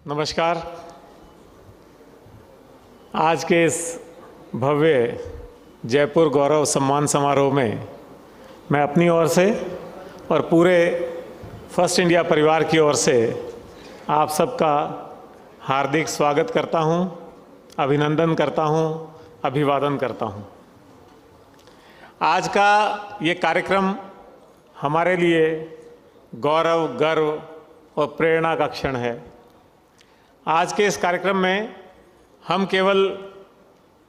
नमस्कार। आज के इस भव्य जयपुर गौरव सम्मान समारोह में मैं अपनी ओर से और पूरे फर्स्ट इंडिया परिवार की ओर से आप सबका हार्दिक स्वागत करता हूं, अभिनंदन करता हूं, अभिवादन करता हूं। आज का ये कार्यक्रम हमारे लिए गौरव, गर्व और प्रेरणा का क्षण है। आज के इस कार्यक्रम में हम केवल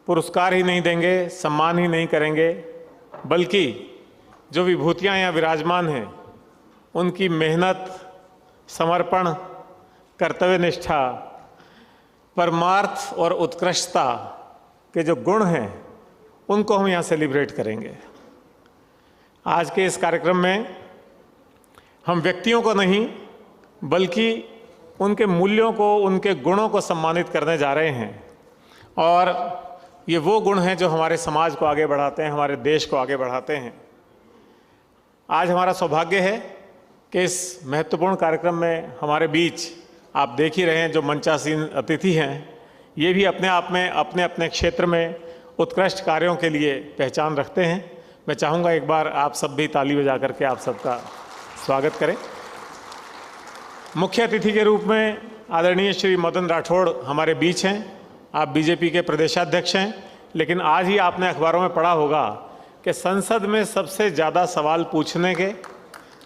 पुरस्कार ही नहीं देंगे, सम्मान ही नहीं करेंगे, बल्कि जो विभूतियाँ यहाँ विराजमान हैं उनकी मेहनत, समर्पण, कर्तव्यनिष्ठा, परमार्थ और उत्कृष्टता के जो गुण हैं उनको हम यहाँ सेलिब्रेट करेंगे। आज के इस कार्यक्रम में हम व्यक्तियों को नहीं बल्कि उनके मूल्यों को, उनके गुणों को सम्मानित करने जा रहे हैं। और ये वो गुण हैं जो हमारे समाज को आगे बढ़ाते हैं, हमारे देश को आगे बढ़ाते हैं। आज हमारा सौभाग्य है कि इस महत्वपूर्ण कार्यक्रम में हमारे बीच आप देख ही रहे हैं जो मंचासीन अतिथि हैं, ये भी अपने आप में अपने अपने क्षेत्र में उत्कृष्ट कार्यों के लिए पहचान रखते हैं। मैं चाहूँगा एक बार आप सब भी ताली बजा करके आप सबका स्वागत करें। मुख्य अतिथि के रूप में आदरणीय श्री मदन राठौड़ हमारे बीच हैं। आप बीजेपी के प्रदेशाध्यक्ष हैं, लेकिन आज ही आपने अखबारों में पढ़ा होगा कि संसद में सबसे ज़्यादा सवाल पूछने के,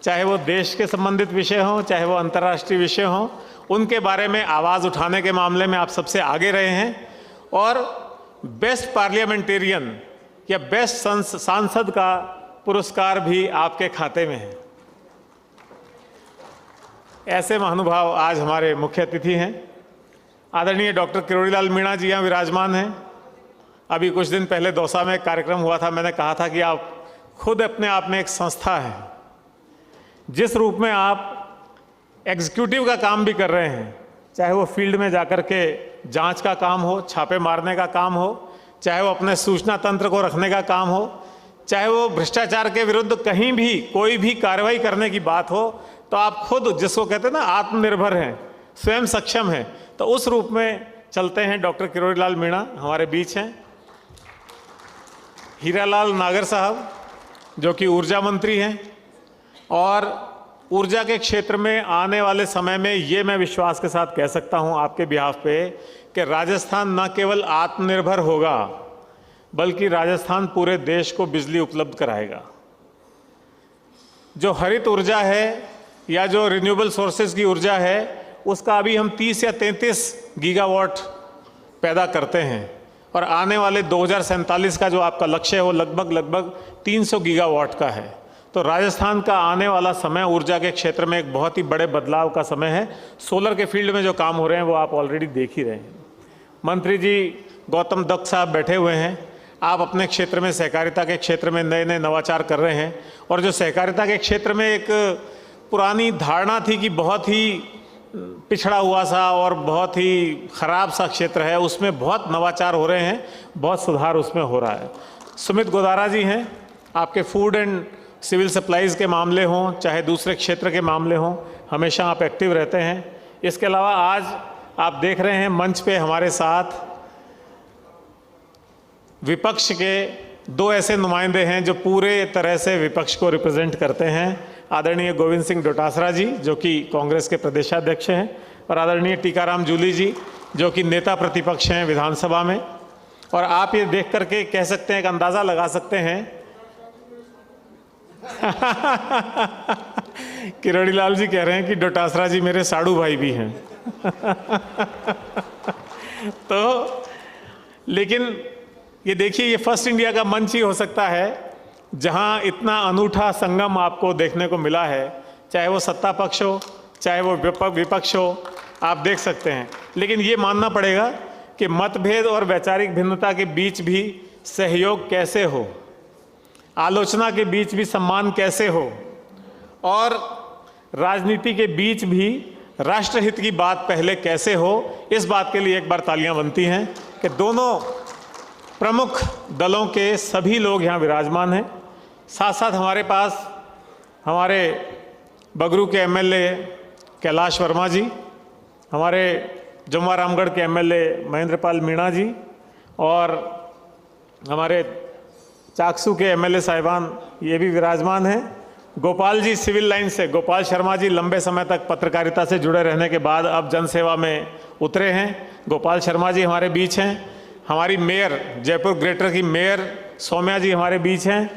चाहे वो देश के संबंधित विषय हों, चाहे वो अंतर्राष्ट्रीय विषय हों, उनके बारे में आवाज़ उठाने के मामले में आप सबसे आगे रहे हैं। और बेस्ट पार्लियामेंटेरियन या बेस्ट सांसद का पुरस्कार भी आपके खाते में है। ऐसे महानुभाव आज हमारे मुख्य अतिथि हैं। आदरणीय डॉक्टर किरोड़ीलाल मीणा जी यहाँ विराजमान हैं। अभी कुछ दिन पहले दौसा में एक कार्यक्रम हुआ था, मैंने कहा था कि आप खुद अपने आप में एक संस्था है। जिस रूप में आप एग्जीक्यूटिव का काम भी कर रहे हैं, चाहे वो फील्ड में जाकर के जांच का काम हो, छापे मारने का काम हो, चाहे वो अपने सूचना तंत्र को रखने का काम हो, चाहे वो भ्रष्टाचार के विरुद्ध कहीं भी कोई भी कार्रवाई करने की बात हो, तो आप खुद जिसको कहते हैं ना आत्मनिर्भर हैं, स्वयं सक्षम हैं। तो उस रूप में चलते हैं। डॉक्टर किरोड़ीलाल मीणा हमारे बीच हैं। हीरालाल नागर साहब जो कि ऊर्जा मंत्री हैं, और ऊर्जा के क्षेत्र में आने वाले समय में ये मैं विश्वास के साथ कह सकता हूँ आपके बिहाफ पे कि राजस्थान न केवल आत्मनिर्भर होगा बल्कि राजस्थान पूरे देश को बिजली उपलब्ध कराएगा। जो हरित ऊर्जा है या जो रिन्यूएबल सोर्सेज की ऊर्जा है, उसका अभी हम 30 या 33 गीगावाट पैदा करते हैं, और आने वाले 2047 का जो आपका लक्ष्य है वो लगभग 300 गीगावाट का है। तो राजस्थान का आने वाला समय ऊर्जा के क्षेत्र में एक बहुत ही बड़े बदलाव का समय है। सोलर के फील्ड में जो काम हो रहे हैं वो आप ऑलरेडी देख ही रहे हैं। मंत्री जी गौतम दत्त साहब बैठे हुए हैं। आप अपने क्षेत्र में सहकारिता के क्षेत्र में नए नए नवाचार कर रहे हैं, और जो सहकारिता के क्षेत्र में एक पुरानी धारणा थी कि बहुत ही पिछड़ा हुआ सा और बहुत ही ख़राब सा क्षेत्र है, उसमें बहुत नवाचार हो रहे हैं, बहुत सुधार उसमें हो रहा है। सुमित गोदारा जी हैं। आपके फूड एंड सिविल सप्लाईज़ के मामले हों, चाहे दूसरे क्षेत्र के मामले हों, हमेशा आप एक्टिव रहते हैं। इसके अलावा आज आप देख रहे हैं मंच पे हमारे साथ विपक्ष के दो ऐसे नुमाइंदे हैं जो पूरे तरह से विपक्ष को रिप्रेजेंट करते हैं। आदरणीय गोविंद सिंह डोटासरा जी जो कि कांग्रेस के प्रदेशाध्यक्ष हैं, और आदरणीय टीकाराम जूली जी जो कि नेता प्रतिपक्ष हैं विधानसभा में। और आप ये देख करके कह सकते हैं, एक अंदाज़ा लगा सकते हैं किरोड़ीलाल जी कह रहे हैं कि डोटासरा जी मेरे साड़ू भाई भी हैं। तो लेकिन ये देखिए, ये फर्स्ट इंडिया का मंच ही हो सकता है जहां इतना अनूठा संगम आपको देखने को मिला है, चाहे वो सत्ता पक्ष हो, चाहे वो विपक्ष हो, आप देख सकते हैं। लेकिन ये मानना पड़ेगा कि मतभेद और वैचारिक भिन्नता के बीच भी सहयोग कैसे हो, आलोचना के बीच भी सम्मान कैसे हो, और राजनीति के बीच भी राष्ट्रहित की बात पहले कैसे हो, इस बात के लिए एक बार तालियां बनती हैं कि दोनों प्रमुख दलों के सभी लोग यहाँ विराजमान हैं। साथ साथ हमारे पास हमारे बगरू के एमएलए कैलाश वर्मा जी, हमारे जमुआ रामगढ़ के एमएलए महेंद्रपाल मीणा जी और हमारे चाकसू के एमएलए साहिबान ये भी विराजमान हैं। गोपाल जी सिविल लाइन से, गोपाल शर्मा जी लंबे समय तक पत्रकारिता से जुड़े रहने के बाद अब जनसेवा में उतरे हैं। गोपाल शर्मा जी हमारे बीच हैं। हमारी मेयर, जयपुर ग्रेटर की मेयर सौम्या जी हमारे बीच हैं।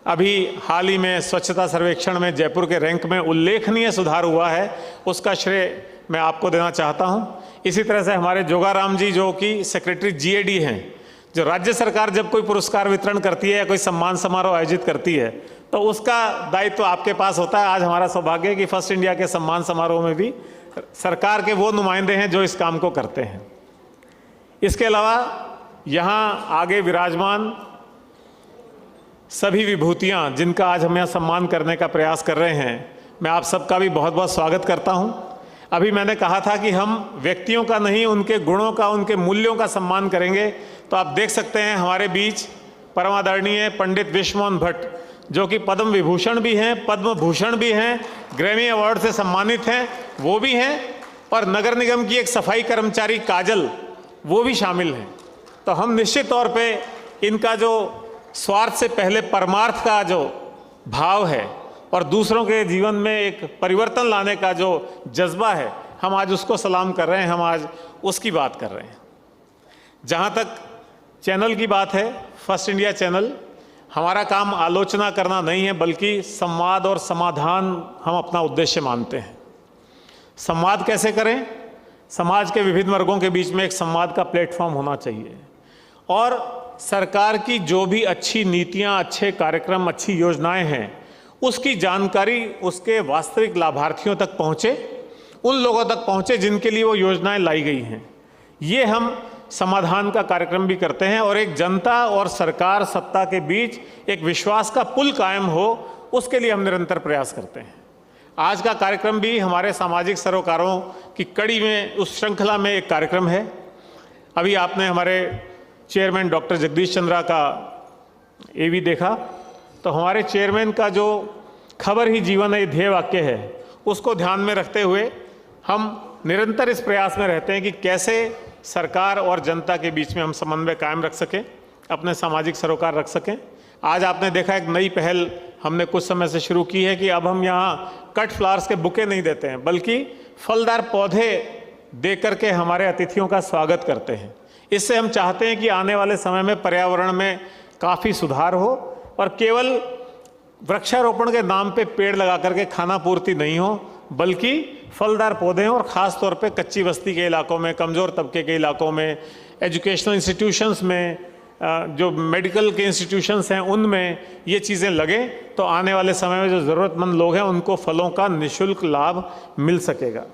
अभी हाल ही में स्वच्छता सर्वेक्षण में जयपुर के रैंक में उल्लेखनीय सुधार हुआ है, उसका श्रेय मैं आपको देना चाहता हूं। इसी तरह से हमारे जोगाराम जी जो कि सेक्रेटरी जीएडी हैं, जो राज्य सरकार जब कोई पुरस्कार वितरण करती है या कोई सम्मान समारोह आयोजित करती है तो उसका दायित्व आपके पास होता है। आज हमारा सौभाग्य है कि फर्स्ट इंडिया के सम्मान समारोह में भी सरकार के वो नुमाइंदे हैं जो इस काम को करते हैं। इसके अलावा यहाँ आगे विराजमान सभी विभूतियाँ जिनका आज हम यहाँ सम्मान करने का प्रयास कर रहे हैं, मैं आप सबका भी बहुत बहुत स्वागत करता हूँ। अभी मैंने कहा था कि हम व्यक्तियों का नहीं, उनके गुणों का, उनके मूल्यों का सम्मान करेंगे। तो आप देख सकते हैं हमारे बीच परम आदरणीय पंडित विश्वमोहन भट्ट, जो कि पद्म विभूषण भी हैं, पद्म भूषण भी हैं, ग्रैमी अवार्ड से सम्मानित हैं, वो भी हैं, और नगर निगम की एक सफाई कर्मचारी काजल, वो भी शामिल हैं। तो हम निश्चित तौर पे इनका जो स्वार्थ से पहले परमार्थ का जो भाव है और दूसरों के जीवन में एक परिवर्तन लाने का जो जज्बा है, हम आज उसको सलाम कर रहे हैं, हम आज उसकी बात कर रहे हैं। जहाँ तक चैनल की बात है, फर्स्ट इंडिया चैनल, हमारा काम आलोचना करना नहीं है बल्कि संवाद और समाधान हम अपना उद्देश्य मानते हैं। संवाद कैसे करें? समाज के विभिन्न वर्गों के बीच में एक संवाद का प्लेटफॉर्म होना चाहिए और सरकार की जो भी अच्छी नीतियां, अच्छे कार्यक्रम, अच्छी योजनाएं हैं, उसकी जानकारी उसके वास्तविक लाभार्थियों तक पहुंचे, उन लोगों तक पहुंचे जिनके लिए वो योजनाएं लाई गई हैं। ये हम समाधान का कार्यक्रम भी करते हैं और एक जनता और सरकार सत्ता के बीच एक विश्वास का पुल कायम हो, उसके लिए हम निरंतर प्रयास करते हैं। आज का कार्यक्रम भी हमारे सामाजिक सरोकारों की कड़ी में, उस श्रृंखला में एक कार्यक्रम है। अभी आपने हमारे चेयरमैन डॉक्टर जगदीश चंद्रा का एवी देखा, तो हमारे चेयरमैन का जो खबर ही जीवन है, ध्येय वाक्य है, उसको ध्यान में रखते हुए हम निरंतर इस प्रयास में रहते हैं कि कैसे सरकार और जनता के बीच में हम समन्वय कायम रख सकें, अपने सामाजिक सरोकार रख सकें। आज आपने देखा एक नई पहल हमने कुछ समय से शुरू की है कि अब हम यहाँ कट फ्लावर्स के बुके नहीं देते हैं बल्कि फलदार पौधे दे करके हमारे अतिथियों का स्वागत करते हैं। इससे हम चाहते हैं कि आने वाले समय में पर्यावरण में काफ़ी सुधार हो और केवल वृक्षारोपण के नाम पे पेड़ लगा करके खाना पूर्ति नहीं हो, बल्कि फलदार पौधे हों और ख़ास तौर पे कच्ची बस्ती के इलाकों में, कमज़ोर तबके के इलाकों में, एजुकेशनल इंस्टीट्यूशंस में, जो मेडिकल के इंस्टीट्यूशंस हैं उनमें ये चीज़ें लगें तो आने वाले समय में जो ज़रूरतमंद लोग हैं उनको फलों का निःशुल्क लाभ मिल सकेगा।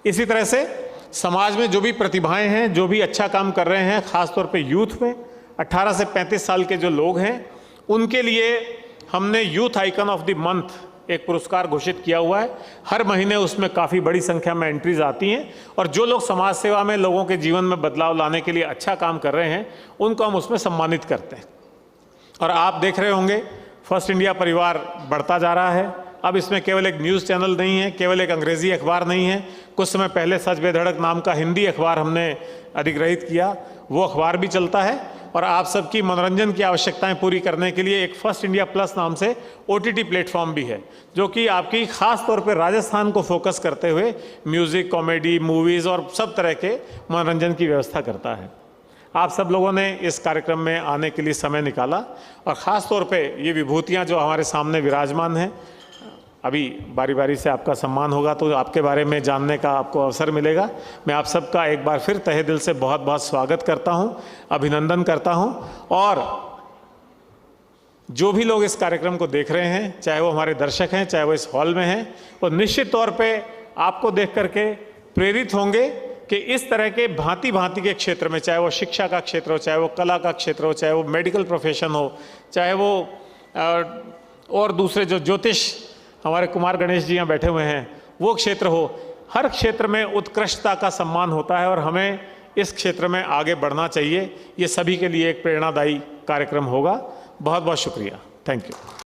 इसी तरह से समाज में जो भी प्रतिभाएं हैं, जो भी अच्छा काम कर रहे हैं, ख़ास तौर पे यूथ में 18 से 35 साल के जो लोग हैं, उनके लिए हमने youth icon of the month एक पुरस्कार घोषित किया हुआ है। हर महीने उसमें काफ़ी बड़ी संख्या में एंट्रीज आती हैं और जो लोग समाज सेवा में लोगों के जीवन में बदलाव लाने के लिए अच्छा काम कर रहे हैं उनको हम उसमें सम्मानित करते हैं। और आप देख रहे होंगे फर्स्ट इंडिया परिवार बढ़ता जा रहा है। अब इसमें केवल एक न्यूज़ चैनल नहीं है, केवल एक अंग्रेज़ी अखबार नहीं है। कुछ समय पहले सच बेधड़क नाम का हिंदी अखबार हमने अधिग्रहित किया, वो अखबार भी चलता है। और आप सबकी मनोरंजन की आवश्यकताएं पूरी करने के लिए एक फर्स्ट इंडिया प्लस नाम से OTT प्लेटफॉर्म भी है, जो कि आपकी ख़ास तौर पे राजस्थान को फोकस करते हुए म्यूज़िक, कॉमेडी, मूवीज़ और सब तरह के मनोरंजन की व्यवस्था करता है। आप सब लोगों ने इस कार्यक्रम में आने के लिए समय निकाला और ख़ास तौर पे ये विभूतियाँ जो हमारे सामने विराजमान हैं, अभी बारी बारी से आपका सम्मान होगा तो आपके बारे में जानने का आपको अवसर मिलेगा। मैं आप सबका एक बार फिर तहे दिल से बहुत बहुत स्वागत करता हूं, अभिनंदन करता हूं। और जो भी लोग इस कार्यक्रम को देख रहे हैं, चाहे वो हमारे दर्शक हैं, चाहे वो इस हॉल में हैं, वो निश्चित तौर पे आपको देख करके प्रेरित होंगे कि इस तरह के भांति भांति के क्षेत्र में, चाहे वो शिक्षा का क्षेत्र हो, चाहे वो कला का क्षेत्र हो, चाहे वो मेडिकल प्रोफेशन हो, चाहे वो और दूसरे जो ज्योतिष, हमारे कुमार गणेश जी यहाँ बैठे हुए हैं, वो क्षेत्र हो, हर क्षेत्र में उत्कृष्टता का सम्मान होता है और हमें इस क्षेत्र में आगे बढ़ना चाहिए। ये सभी के लिए एक प्रेरणादायी कार्यक्रम होगा। बहुत बहुत शुक्रिया। Thank you.